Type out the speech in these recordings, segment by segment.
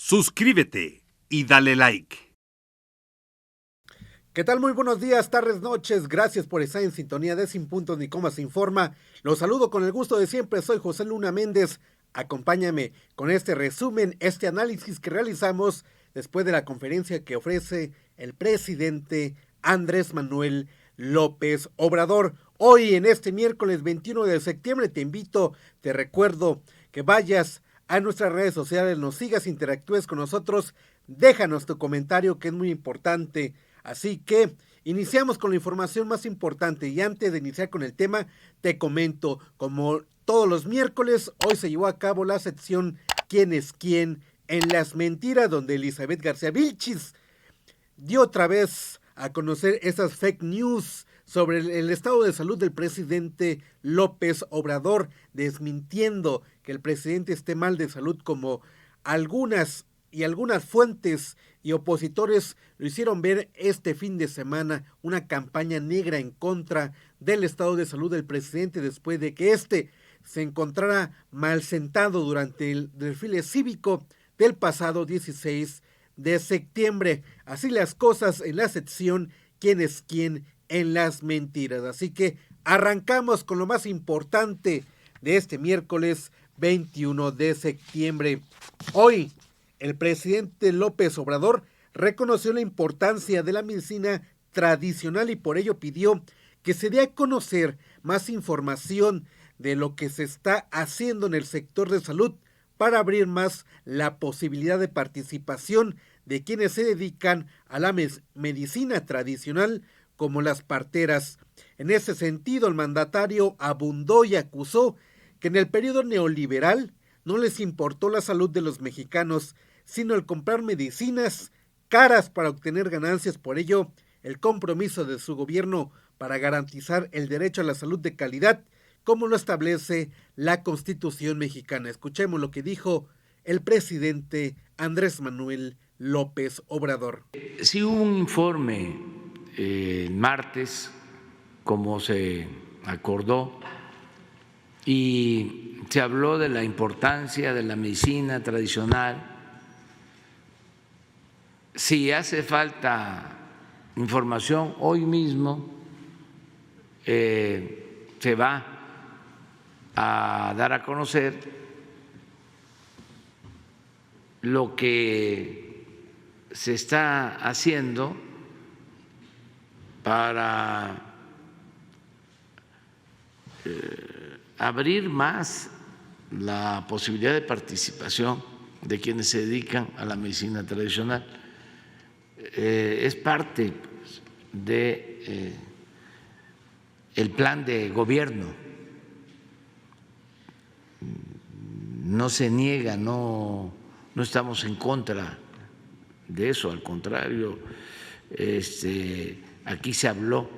suscríbete y dale like. ¿Qué tal? Muy buenos días, tardes, noches. Gracias por estar en sintonía de Sin Puntos ni Comas Informa. Los saludo con el gusto de siempre. Soy José Luna Méndez. Acompáñame con este resumen, este análisis que realizamos después de la conferencia que ofrece el presidente Andrés Manuel López Obrador. Hoy, en este miércoles 21 de septiembre, te recuerdo que vayas a nuestras redes sociales, nos sigas, interactúes con nosotros, déjanos tu comentario que es muy importante. Así que iniciamos con la información más importante y antes de iniciar con el tema, te comento, como todos los miércoles, hoy se llevó a cabo la sección ¿Quién es quién? En las mentiras, donde Elizabeth García Vilchis dio otra vez a conocer esas fake news sobre el estado de salud del presidente López Obrador, desmintiendo que el presidente esté mal de salud como algunas fuentes y opositores lo hicieron ver este fin de semana, una campaña negra en contra del estado de salud del presidente después de que éste se encontrara mal sentado durante el desfile cívico del pasado 16 de septiembre. Así las cosas en la sección ¿Quién es quién? En las mentiras. Así que arrancamos con lo más importante de este miércoles 21 de septiembre. Hoy, el presidente López Obrador reconoció la importancia de la medicina tradicional y por ello pidió que se dé a conocer más información de lo que se está haciendo en el sector de salud para abrir más la posibilidad de participación de quienes se dedican a la medicina tradicional como las parteras. En ese sentido, el mandatario abundó y acusó que en el periodo neoliberal no les importó la salud de los mexicanos, sino el comprar medicinas caras para obtener ganancias. Por ello, el compromiso de su gobierno para garantizar el derecho a la salud de calidad, como lo establece la Constitución mexicana. Escuchemos lo que dijo el presidente Andrés Manuel López Obrador. Sí hubo un informe el martes, como se acordó, y se habló de la importancia de la medicina tradicional. Si hace falta información, hoy mismo se va a dar a conocer lo que se está haciendo para abrir más la posibilidad de participación de quienes se dedican a la medicina tradicional. Es parte de el plan de gobierno. No se niega, no estamos en contra de eso, al contrario, aquí se habló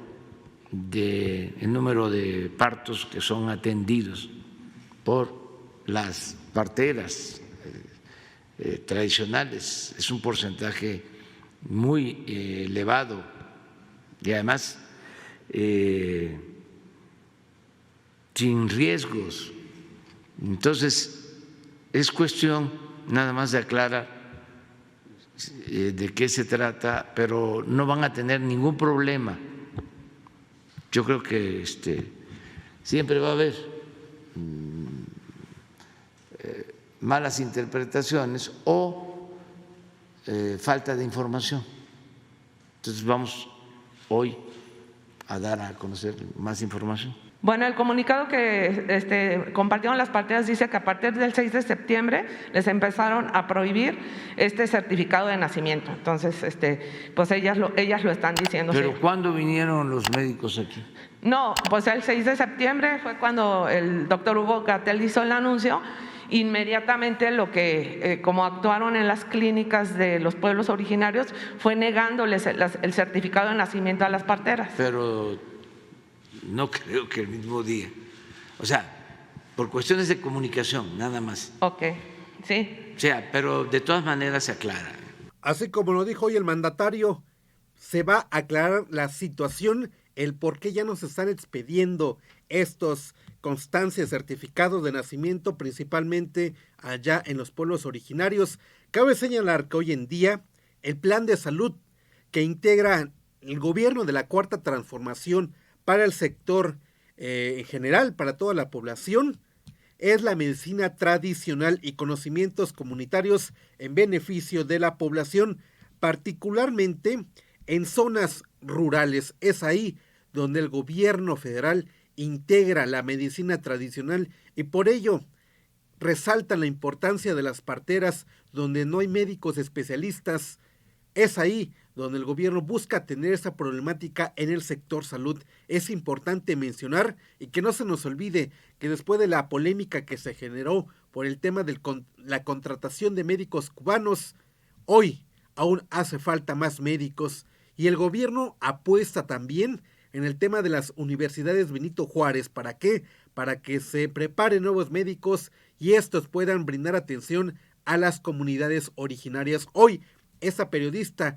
del número de partos que son atendidos por las parteras tradicionales, es un porcentaje muy elevado y además sin riesgos. Entonces, es cuestión nada más de aclarar de qué se trata, pero no van a tener ningún problema. Yo creo que siempre va a haber malas interpretaciones o falta de información. Entonces vamos hoy a dar a conocer más información. Bueno, el comunicado que compartieron las parteras dice que a partir del 6 de septiembre les empezaron a prohibir este certificado de nacimiento. Entonces, pues ellas lo están diciendo. ¿Pero cuándo vinieron los médicos aquí? No, pues el 6 de septiembre fue cuando el doctor Hugo Gatell hizo el anuncio. Inmediatamente como actuaron en las clínicas de los pueblos originarios, fue negándoles el certificado de nacimiento a las parteras. Pero no creo que el mismo día, o sea, por cuestiones de comunicación, nada más. Ok, sí. O sea, pero de todas maneras se aclara. Así como lo dijo hoy el mandatario, se va a aclarar la situación, el por qué ya no se están expediendo estos constancia, certificados de nacimiento, principalmente allá en los pueblos originarios. Cabe señalar que hoy en día el plan de salud que integra el gobierno de la Cuarta Transformación para el sector en general, para toda la población, es la medicina tradicional y conocimientos comunitarios en beneficio de la población, particularmente en zonas rurales. Es ahí donde el gobierno federal integra la medicina tradicional y por ello resalta la importancia de las parteras donde no hay médicos especialistas. Es ahí donde el gobierno busca atender esa problemática en el sector salud. Es importante mencionar y que no se nos olvide que después de la polémica que se generó por el tema de la contratación de médicos cubanos, hoy aún hace falta más médicos y el gobierno apuesta también en el tema de las universidades Benito Juárez. ¿Para qué? Para que se preparen nuevos médicos y estos puedan brindar atención a las comunidades originarias. Hoy, esta periodista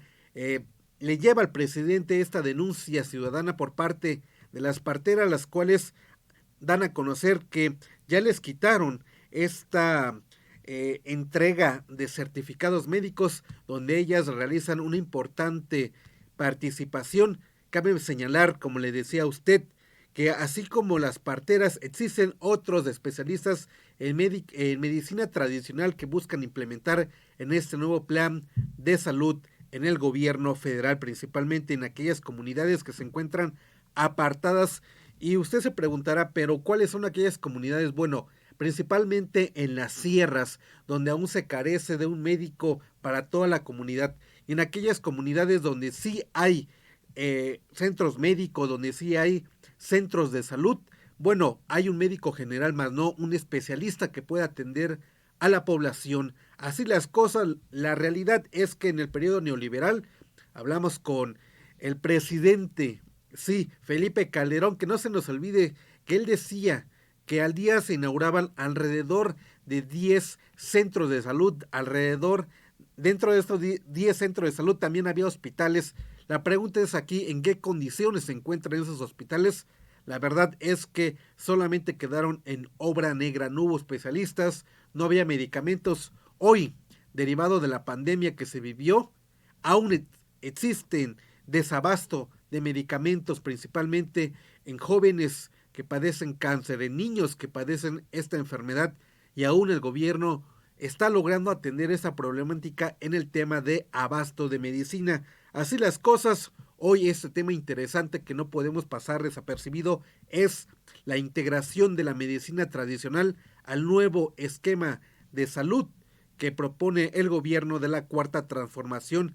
le lleva al presidente esta denuncia ciudadana por parte de las parteras, las cuales dan a conocer que ya les quitaron esta entrega de certificados médicos donde ellas realizan una importante participación. Cabe señalar, como le decía a usted, que así como las parteras, existen otros especialistas en medicina tradicional que buscan implementar en este nuevo plan de salud en el gobierno federal, principalmente en aquellas comunidades que se encuentran apartadas. Y usted se preguntará, ¿pero cuáles son aquellas comunidades? Bueno, principalmente en las sierras, donde aún se carece de un médico para toda la comunidad. Y en aquellas comunidades donde sí hay centros médicos, donde sí hay centros de salud, bueno, hay un médico general, más no un especialista que pueda atender a la población. Así las cosas, la realidad es que en el periodo neoliberal, hablamos con el presidente, sí, Felipe Calderón, que no se nos olvide que él decía que al día se inauguraban alrededor de 10 centros de salud, dentro de estos 10 centros de salud también había hospitales. La pregunta es aquí, ¿en qué condiciones se encuentran esos hospitales? La verdad es que solamente quedaron en obra negra, no hubo especialistas, no había medicamentos. Hoy, derivado de la pandemia que se vivió, aún existen desabasto de medicamentos, principalmente en jóvenes que padecen cáncer, en niños que padecen esta enfermedad, y aún el gobierno está logrando atender esa problemática en el tema de abasto de medicina. Así las cosas, hoy este tema interesante que no podemos pasar desapercibido es la integración de la medicina tradicional al nuevo esquema de salud que propone el gobierno de la Cuarta Transformación,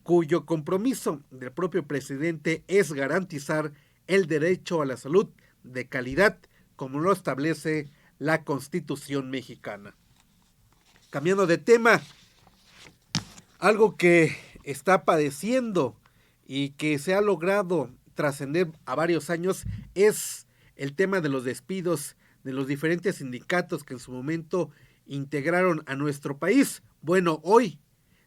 cuyo compromiso del propio presidente es garantizar el derecho a la salud de calidad, como lo establece la Constitución mexicana. Cambiando de tema, algo que está padeciendo y que se ha logrado trascender a varios años es el tema de los despidos de los diferentes sindicatos que en su momento integraron a nuestro país. Bueno, hoy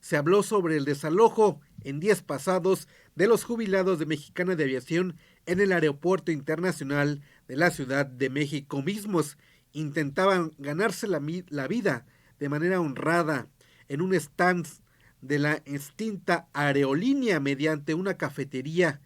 se habló sobre el desalojo en días pasados de los jubilados de Mexicana de Aviación en el Aeropuerto Internacional de la Ciudad de México. Mismos intentaban ganarse la vida de manera honrada en un stand de la extinta aerolínea mediante una cafetería,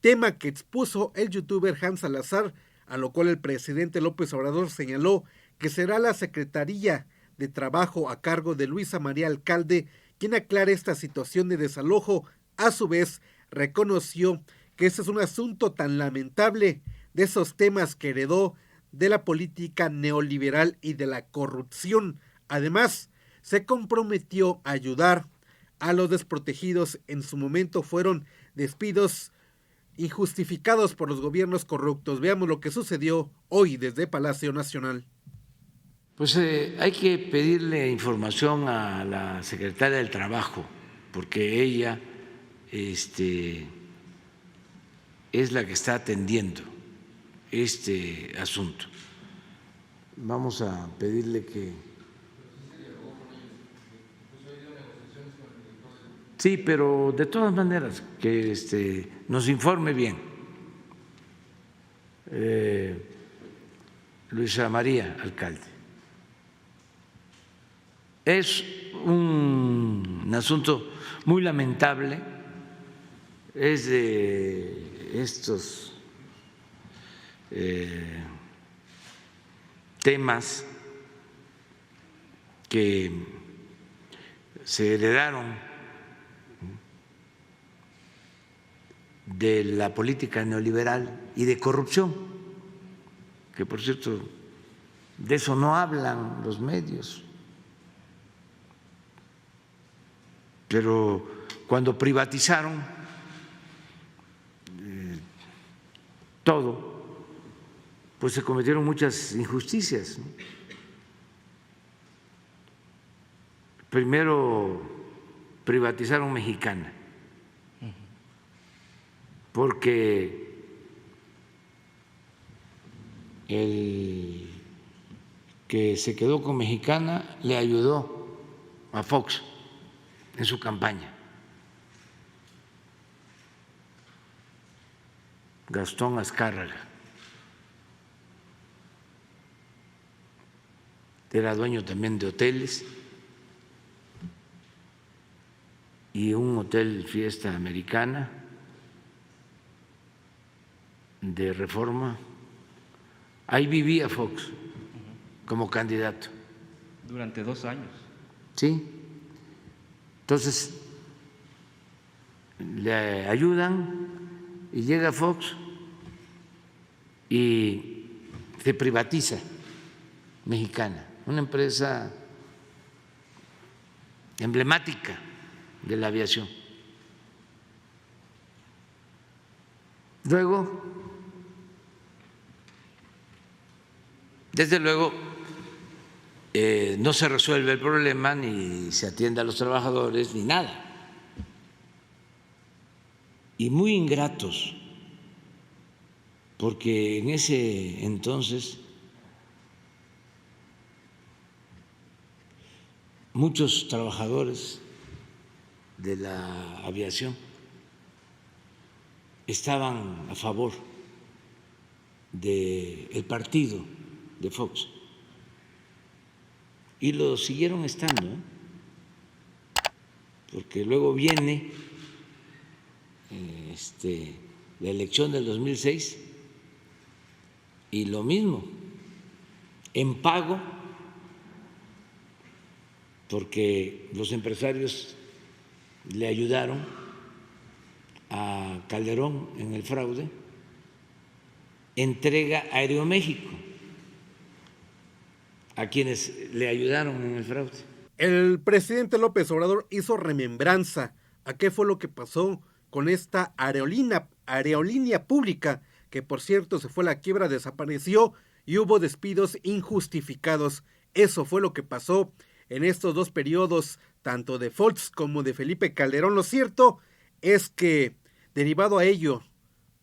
tema que expuso el youtuber Hans Salazar, a lo cual el presidente López Obrador señaló que será la Secretaría de Trabajo a cargo de Luisa María Alcalde quien aclare esta situación de desalojo. A su vez, reconoció que ese es un asunto tan lamentable de esos temas que heredó de la política neoliberal y de la corrupción. Además, se comprometió a ayudar a los desprotegidos. En su momento fueron despidos injustificados por los gobiernos corruptos. Veamos lo que sucedió hoy desde Palacio Nacional. Pues hay que pedirle información a la secretaria del Trabajo, porque ella es la que está atendiendo este asunto. Vamos a pedirle que... Sí, pero de todas maneras, que nos informe bien. Luisa María, alcalde. Es un asunto muy lamentable, es de estos temas que se heredaron de la política neoliberal y de corrupción, que por cierto de eso no hablan los medios, pero cuando privatizaron todo, pues se cometieron muchas injusticias, ¿no? Primero privatizaron Mexicana, porque el que se quedó con Mexicana le ayudó a Fox en su campaña. Gastón Azcárraga era dueño también de hoteles y un hotel Fiesta Americana de Reforma. Ahí vivía Fox como candidato. Durante 2 años. Sí. Entonces, le ayudan y llega Fox y se privatiza Mexicana, una empresa emblemática de la aviación. Luego, desde luego, no se resuelve el problema, ni se atiende a los trabajadores, ni nada. Y muy ingratos, porque en ese entonces muchos trabajadores de la aviación estaban a favor del partido de Fox y lo siguieron estando, ¿eh? Porque luego viene la elección del 2006 y lo mismo, en pago, porque los empresarios le ayudaron a Calderón en el fraude, entrega a Aeroméxico a quienes le ayudaron en el fraude. El presidente López Obrador hizo remembranza a qué fue lo que pasó con esta aerolínea pública, que por cierto se fue a la quiebra, desapareció y hubo despidos injustificados. Eso fue lo que pasó en estos 2 periodos, tanto de Fox como de Felipe Calderón. Lo cierto es que, derivado a ello,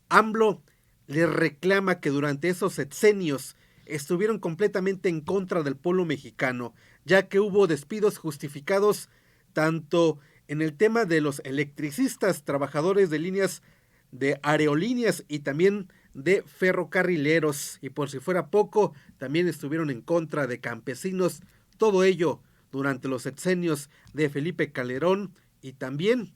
AMLO le reclama que durante esos sexenios estuvieron completamente en contra del pueblo mexicano, ya que hubo despidos justificados tanto en el tema de los electricistas, trabajadores de líneas de aerolíneas y también de ferrocarrileros. Y por si fuera poco, también estuvieron en contra de campesinos. Todo ello durante los sexenios de Felipe Calderón y también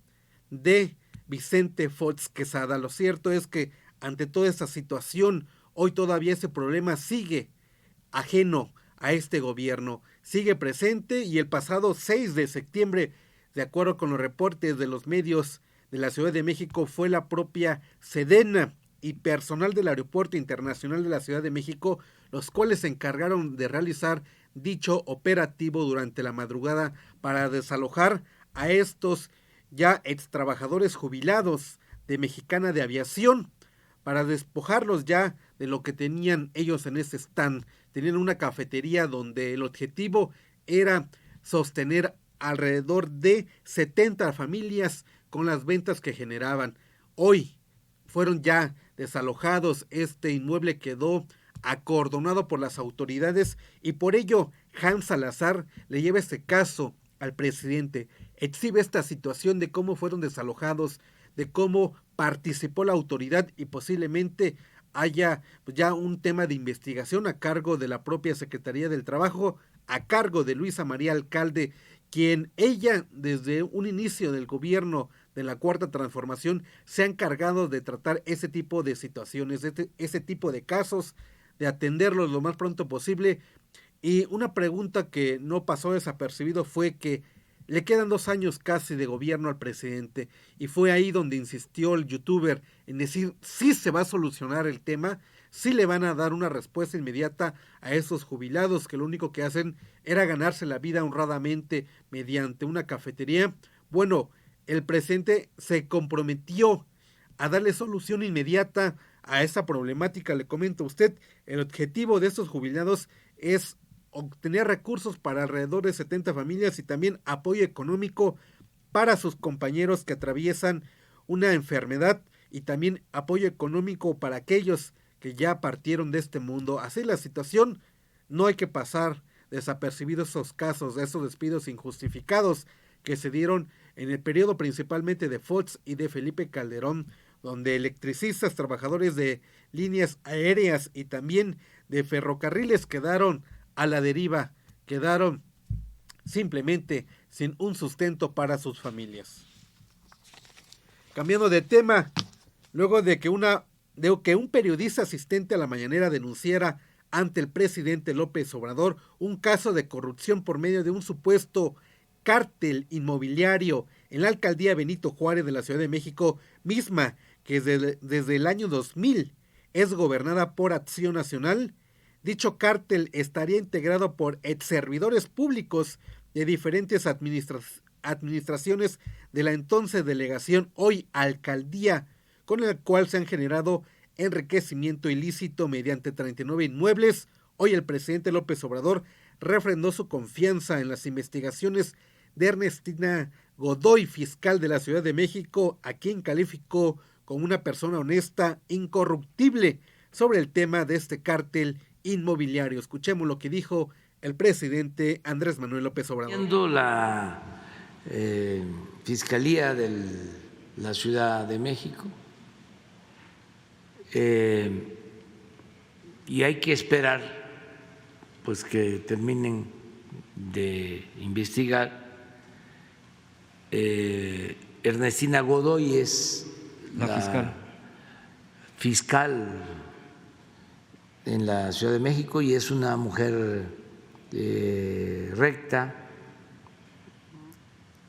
de Vicente Fox Quesada. Lo cierto es que ante toda esta situación, hoy todavía ese problema sigue ajeno a este gobierno, sigue presente, y el pasado 6 de septiembre, de acuerdo con los reportes de los medios de la Ciudad de México, fue la propia Sedena y personal del Aeropuerto Internacional de la Ciudad de México los cuales se encargaron de realizar dicho operativo durante la madrugada para desalojar a estos ya ex trabajadores jubilados de Mexicana de Aviación, para despojarlos ya de lo que tenían ellos en ese stand. Tenían una cafetería donde el objetivo era sostener alrededor de 70 familias con las ventas que generaban. Hoy fueron ya desalojados, este inmueble quedó acordonado por las autoridades y por ello Hans Salazar le lleva este caso al presidente. Exhibe esta situación de cómo fueron desalojados, de cómo participó la autoridad y posiblemente haya pues, ya un tema de investigación a cargo de la propia Secretaría del Trabajo, a cargo de Luisa María Alcalde, quien ella desde un inicio del gobierno de la Cuarta Transformación se ha encargado de tratar ese tipo de situaciones, ese tipo de casos, de atenderlos lo más pronto posible. Y una pregunta que no pasó desapercibido fue que le quedan 2 años casi de gobierno al presidente, y fue ahí donde insistió el youtuber en decir sí se va a solucionar el tema, sí le van a dar una respuesta inmediata a esos jubilados que lo único que hacen era ganarse la vida honradamente mediante una cafetería. Bueno, el presidente se comprometió a darle solución inmediata a esa problemática. Le comento a usted, el objetivo de estos jubilados es obtener recursos para alrededor de 70 familias y también apoyo económico para sus compañeros que atraviesan una enfermedad y también apoyo económico para aquellos que ya partieron de este mundo. Así la situación, no hay que pasar desapercibidos esos casos, de esos despidos injustificados que se dieron en el periodo principalmente de Fox y de Felipe Calderón, donde electricistas, trabajadores de líneas aéreas y también de ferrocarriles quedaron a la deriva, quedaron simplemente sin un sustento para sus familias. Cambiando de tema, luego de que un periodista asistente a la mañanera denunciara ante el presidente López Obrador un caso de corrupción por medio de un supuesto cártel inmobiliario en la alcaldía Benito Juárez de la Ciudad de México, misma que desde el año 2000 es gobernada por Acción Nacional. Dicho cártel estaría integrado por exservidores públicos de diferentes administraciones de la entonces delegación, hoy alcaldía, con el cual se han generado enriquecimiento ilícito mediante 39 inmuebles. Hoy el presidente López Obrador refrendó su confianza en las investigaciones de Ernestina Godoy, fiscal de la Ciudad de México, a quien calificó como una persona honesta, incorruptible, sobre el tema de este cártel inmobiliario. Escuchemos lo que dijo el presidente Andrés Manuel López Obrador. Siendo la Fiscalía de la Ciudad de México, y hay que esperar pues que terminen de investigar. Ernestina Godoy es la fiscal en la Ciudad de México y es una mujer recta,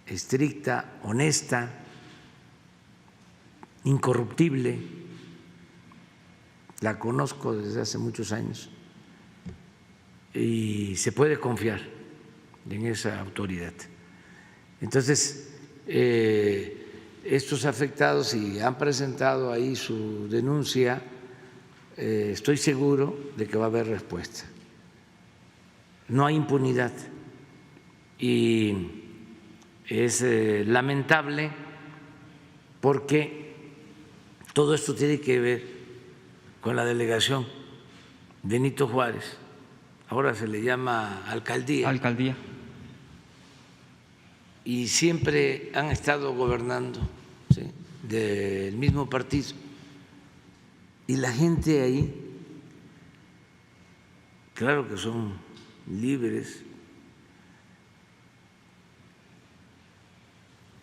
estricta, honesta, incorruptible. La conozco desde hace muchos años y se puede confiar en esa autoridad. Entonces, estos afectados, si han presentado ahí su denuncia, estoy seguro de que va a haber respuesta. No hay impunidad y es lamentable porque todo esto tiene que ver con la delegación Benito Juárez, ahora se le llama alcaldía. Alcaldía. Y siempre han estado gobernando, ¿sí?, del mismo partido. Y la gente ahí, claro que son libres,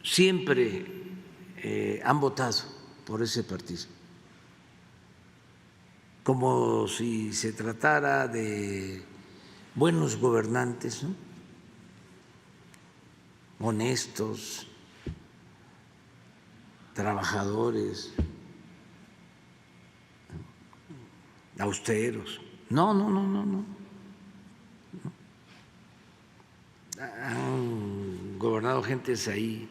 siempre han votado por ese partido, como si se tratara de buenos gobernantes, ¿no?, honestos, trabajadores, austeros. No. Han gobernado gentes ahí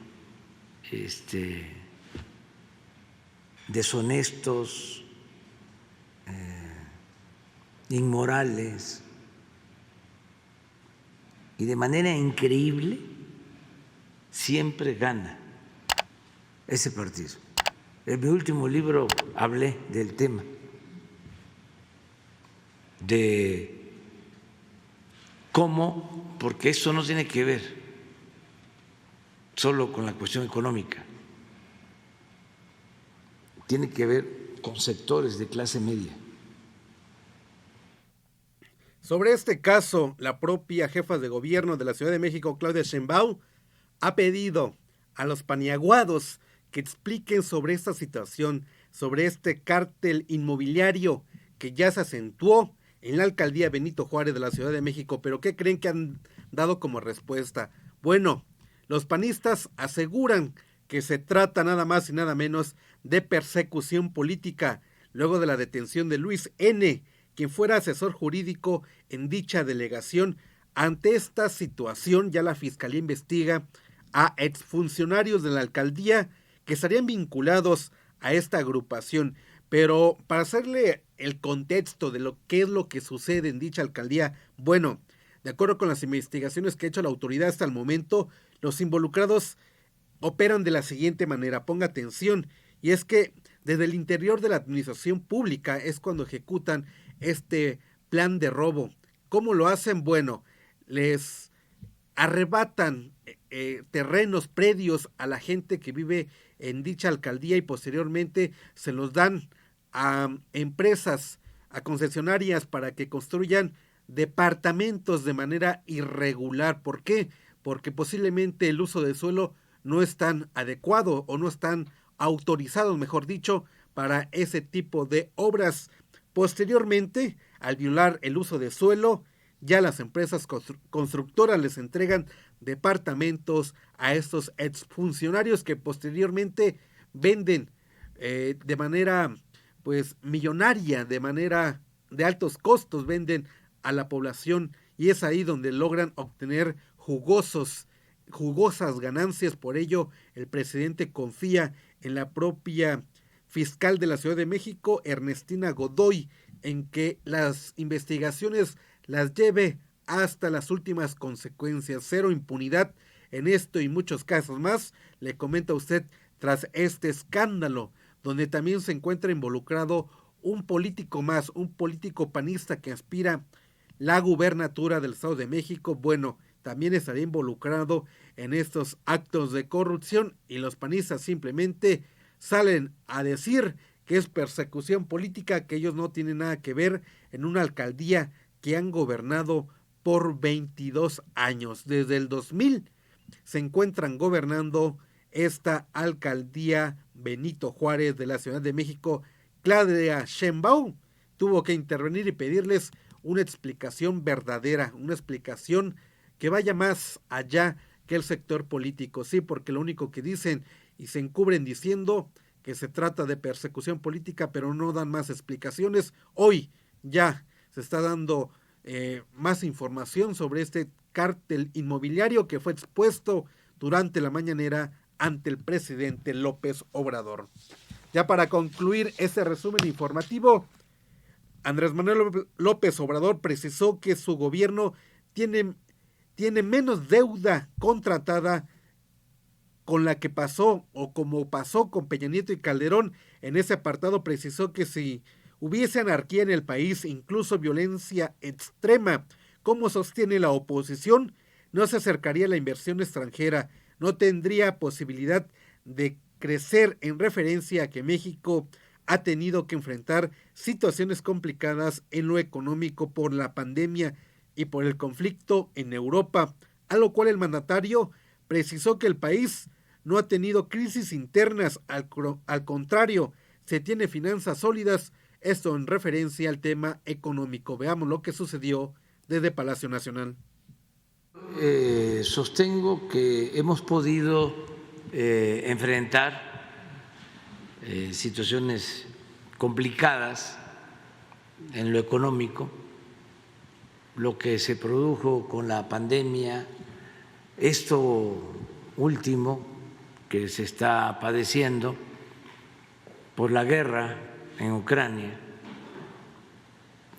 deshonestos, inmorales, y de manera increíble siempre gana ese partido. En mi último libro hablé del tema, de cómo, porque eso no tiene que ver solo con la cuestión económica, tiene que ver con sectores de clase media. Sobre este caso, la propia jefa de gobierno de la Ciudad de México, Claudia Sheinbaum, ha pedido a los paniaguados que expliquen sobre esta situación, sobre este cártel inmobiliario que ya se acentuó en la alcaldía Benito Juárez de la Ciudad de México. Pero ¿qué creen que han dado como respuesta? Bueno, los panistas aseguran que se trata nada más y nada menos de persecución política, luego de la detención de Luis N., quien fuera asesor jurídico en dicha delegación. Ante esta situación, ya la Fiscalía investiga a exfuncionarios de la alcaldía que estarían vinculados a esta agrupación. Pero para hacerle el contexto de lo que es lo que sucede en dicha alcaldía, bueno, de acuerdo con las investigaciones que ha hecho la autoridad hasta el momento, los involucrados operan de la siguiente manera, ponga atención, y es que desde el interior de la administración pública es cuando ejecutan este plan de robo. ¿Cómo lo hacen? Bueno, les arrebatan terrenos, predios a la gente que vive en dicha alcaldía y posteriormente se los dan a empresas, a concesionarias para que construyan departamentos de manera irregular. ¿Por qué? Porque posiblemente el uso del suelo no es tan adecuado o no están autorizados, mejor dicho, para ese tipo de obras. Posteriormente, al violar el uso de suelo, ya las empresas constructoras les entregan departamentos a estos exfuncionarios que posteriormente venden de manera pues millonaria, de manera de altos costos, venden a la población, y es ahí donde logran obtener jugosas ganancias. Por ello, el presidente confía en la propia fiscal de la Ciudad de México, Ernestina Godoy, en que las investigaciones las lleve hasta las últimas consecuencias. Cero impunidad en esto y muchos casos más. Le comenta a usted, tras este escándalo, donde también se encuentra involucrado un político más, un político panista que aspira la gubernatura del Estado de México, bueno, también estaría involucrado en estos actos de corrupción, y los panistas simplemente salen a decir que es persecución política, que ellos no tienen nada que ver en una alcaldía que han gobernado por 22 años. Desde el 2000 se encuentran gobernando esta alcaldía Benito Juárez de la Ciudad de México. Claudia Sheinbaum tuvo que intervenir y pedirles una explicación verdadera, una explicación que vaya más allá que el sector político. Sí, porque lo único que dicen y se encubren diciendo que se trata de persecución política, pero no dan más explicaciones. Hoy ya se está dando más información sobre este cártel inmobiliario que fue expuesto durante la mañanera ante el presidente López Obrador. Ya para concluir este resumen informativo, Andrés Manuel López Obrador precisó que su gobierno tiene menos deuda contratada con la que pasó o como pasó con Peña Nieto y Calderón. En ese apartado precisó que si hubiese anarquía en el país, incluso violencia extrema, como sostiene la oposición, no se acercaría a la inversión extranjera, no tendría posibilidad de crecer, en referencia a que México ha tenido que enfrentar situaciones complicadas en lo económico por la pandemia y por el conflicto en Europa, a lo cual el mandatario precisó que el país no ha tenido crisis internas, al contrario, se tiene finanzas sólidas, esto en referencia al tema económico. Veamos lo que sucedió desde Palacio Nacional. Sostengo que hemos podido enfrentar situaciones complicadas en lo económico, lo que se produjo con la pandemia, esto último que se está padeciendo por la guerra en Ucrania,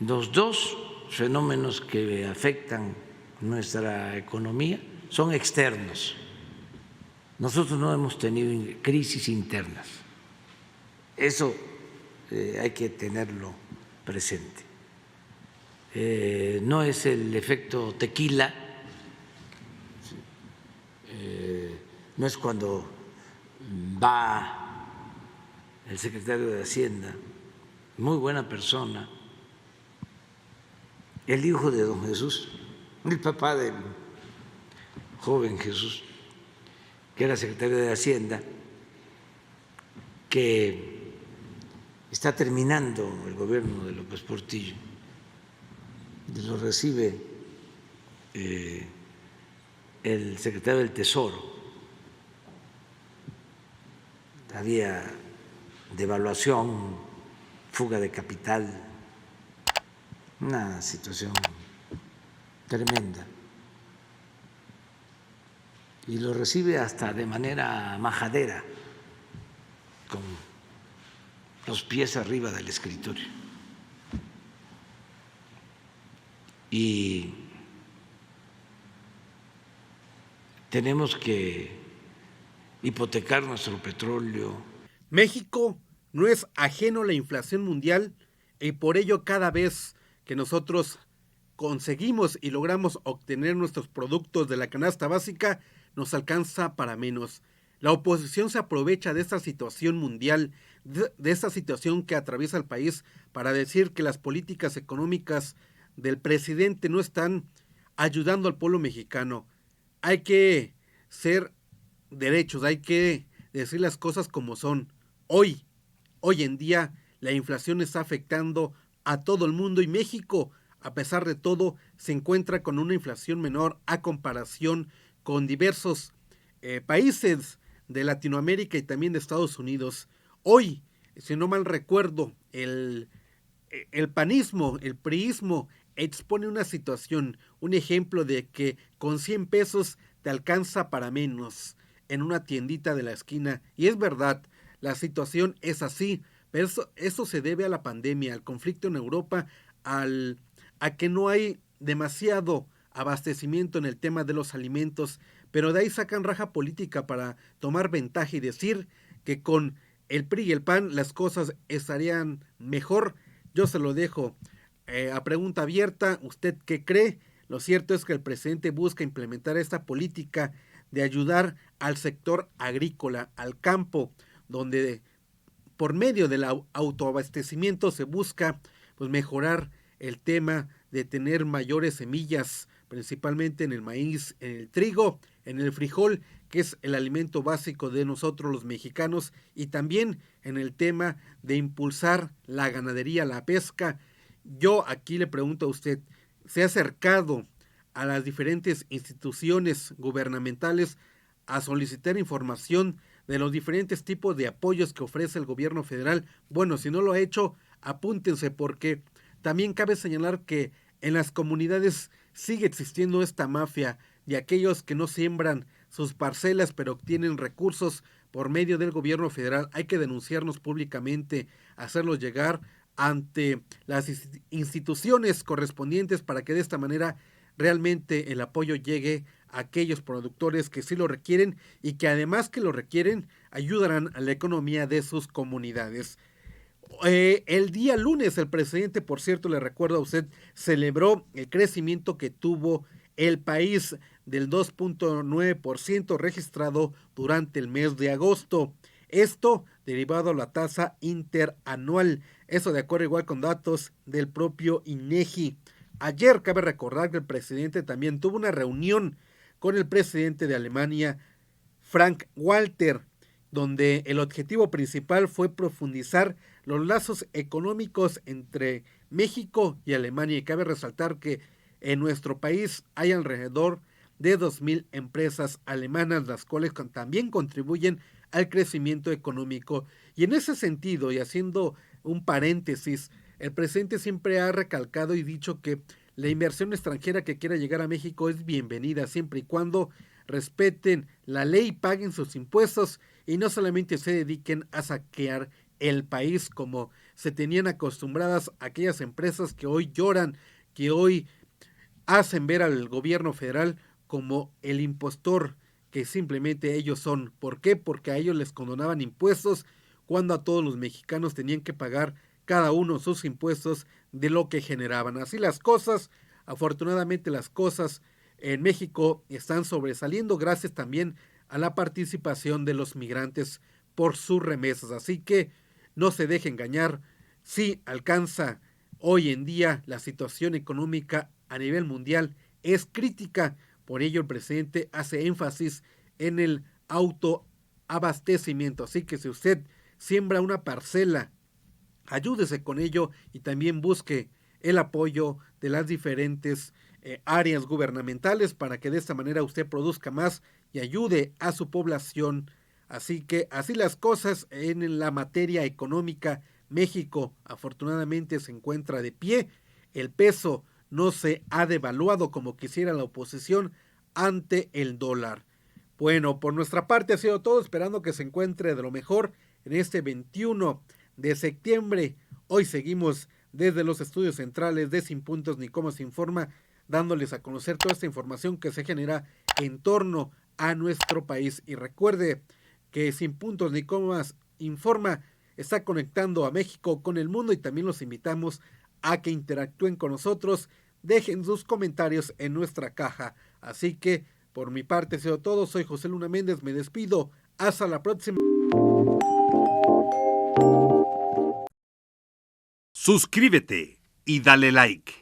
los dos fenómenos que afectan nuestra economía son externos. Nosotros no hemos tenido crisis internas. Eso hay que tenerlo presente. No es el efecto tequila, no es cuando va el secretario de Hacienda, muy buena persona, el hijo de don Jesús, el papá del joven Jesús, que era secretario de Hacienda, que está terminando el gobierno de López Portillo, y lo recibe el secretario del Tesoro. Había devaluación, fuga de capital, una situación tremenda. Y lo recibe hasta de manera majadera, con los pies arriba del escritorio. Y tenemos que hipotecar nuestro petróleo. México no es ajeno a la inflación mundial y por ello cada vez que nosotros conseguimos y logramos obtener nuestros productos de la canasta básica, nos alcanza para menos. La oposición se aprovecha de esta situación mundial, de esta situación que atraviesa el país, para decir que las políticas económicas del presidente no están ayudando al pueblo mexicano. Hay que ser derechos, hay que decir las cosas como son. Hoy en día, la inflación está afectando a todo el mundo y México, a pesar de todo, se encuentra con una inflación menor a comparación con diversos países de Latinoamérica y también de Estados Unidos. Hoy, si no mal recuerdo, el panismo, el priismo expone una situación, un ejemplo de que con 100 pesos te alcanza para menos en una tiendita de la esquina. Y es verdad, la situación es así, pero eso se debe a la pandemia, al conflicto en Europa, a que no hay demasiado abastecimiento en el tema de los alimentos, pero de ahí sacan raja política para tomar ventaja y decir que con el PRI y el PAN las cosas estarían mejor. Yo se lo dejo a pregunta abierta. ¿Usted qué cree? Lo cierto es que el presidente busca implementar esta política de ayudar al sector agrícola, al campo, donde por medio del autoabastecimiento se busca pues mejorar el tema de tener mayores semillas, principalmente en el maíz, en el trigo, en el frijol, que es el alimento básico de nosotros los mexicanos, y también en el tema de impulsar la ganadería, la pesca. Yo aquí le pregunto a usted, ¿se ha acercado a las diferentes instituciones gubernamentales a solicitar información de los diferentes tipos de apoyos que ofrece el gobierno federal? Bueno, si no lo ha hecho, apúntense, porque también cabe señalar que en las comunidades sigue existiendo esta mafia de aquellos que no siembran sus parcelas pero obtienen recursos por medio del gobierno federal. Hay que denunciarnos públicamente, hacerlos llegar ante las instituciones correspondientes para que de esta manera realmente el apoyo llegue a aquellos productores que sí lo requieren y que además que lo requieren ayudarán a la economía de sus comunidades. El día lunes el presidente, por cierto, le recuerdo a usted, celebró el crecimiento que tuvo el país del 2.9% registrado durante el mes de agosto. Esto derivado a la tasa interanual. Eso de acuerdo igual con datos del propio INEGI. Ayer cabe recordar que el presidente también tuvo una reunión con el presidente de Alemania, Frank Walter, donde el objetivo principal fue profundizar los lazos económicos entre México y Alemania. Y cabe resaltar que en nuestro país hay alrededor de 2,000 empresas alemanas, las cuales también contribuyen al crecimiento económico. Y en ese sentido, y haciendo un paréntesis, el presidente siempre ha recalcado y dicho que la inversión extranjera que quiera llegar a México es bienvenida, siempre y cuando respeten la ley y paguen sus impuestos y no solamente se dediquen a saquear el país como se tenían acostumbradas aquellas empresas que hoy lloran, que hoy hacen ver al gobierno federal como el impostor que simplemente ellos son. ¿Por qué? Porque a ellos les condonaban impuestos cuando a todos los mexicanos tenían que pagar cada uno sus impuestos de lo que generaban. Así las cosas, afortunadamente las cosas en México están sobresaliendo gracias también a la participación de los migrantes por sus remesas. Así que no se deje engañar, sí alcanza. Hoy en día la situación económica a nivel mundial es crítica, por ello el presidente hace énfasis en el autoabastecimiento. Así que si usted siembra una parcela, ayúdese con ello y también busque el apoyo de las diferentes áreas gubernamentales para que de esta manera usted produzca más y ayude a su población. Así que así las cosas en la materia económica. México afortunadamente se encuentra de pie, el peso no se ha devaluado como quisiera la oposición ante el dólar. Bueno, por nuestra parte ha sido todo, esperando que se encuentre de lo mejor en este 21 de septiembre. Hoy seguimos desde los estudios centrales de Sin Puntos ni Cómo se Informa, dándoles a conocer toda esta información que se genera en torno a nuestro país. Y recuerde que Sin Puntos ni Cómo Informa está conectando a México con el mundo y también los invitamos a que interactúen con nosotros, dejen sus comentarios en nuestra caja. Así que por mi parte ha sido todo, soy José Luna Méndez, me despido, hasta la próxima. Suscríbete y dale like.